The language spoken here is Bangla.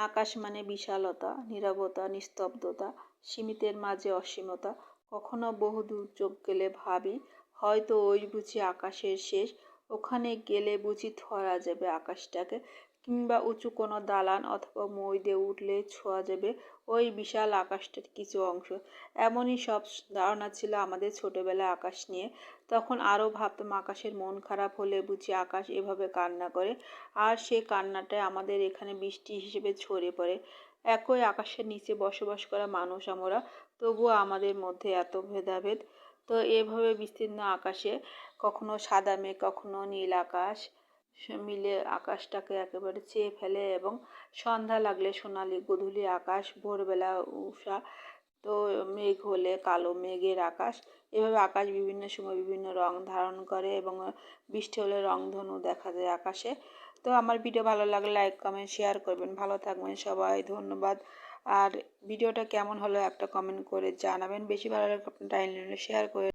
আকাশ মানে বিশালতা, নীরবতা, নিস্তব্ধতা, সীমিতের মাঝে অসীমতা। কখনো বহুদূর চোখ গেলে ভাবি, হয়তো ওই বুঝি আকাশের শেষ। ওখানে গেলে বুঝি ধরা যাবে আকাশটাকে, কিংবা উঁচু কোনো দালান অথবা মই দিয়ে উঠলে ছোঁয়া যাবে ওই বিশাল আকাশটার কিছু অংশ। এমনই সব ধারণা ছিল আমাদের ছোটবেলায় আকাশ নিয়ে। তখন আরও ভাবতাম, আকাশের মন খারাপ হলে বুঝি আকাশ এভাবে কান্না করে, আর সে কান্নাটাই আমাদের এখানে বৃষ্টি হিসেবে ঝরে পড়ে। একই আকাশের নিচে বসবাস করা মানুষ আমরা, তবুও আমাদের মধ্যে এত ভেদাভেদ। তো এভাবে বিস্তীর্ণ আকাশে কখনো সাদা মেঘ, কখনো নীল আকাশ মিলে আকাশটাকে একেবারে চেয়ে ফেলে, এবং সন্ধ্যা লাগলে সোনালি গোধূলি আকাশ, ভোরবেলা উষা, তো মেঘ হলে কালো মেঘের আকাশ। এভাবে আকাশ বিভিন্ন সময় বিভিন্ন রং ধারণ করে, এবং বৃষ্টি হলে রংধনু দেখা যায় আকাশে। তো আমার ভিডিও ভালো লাগলে লাইক কমেন্ট শেয়ার করবেন। ভালো থাকবেন সবাই, ধন্যবাদ। আর ভিডিওটা কেমন হলো একটা কমেন্ট করে জানাবেন। বেশি ভালো লাগলে টাইম শেয়ার করে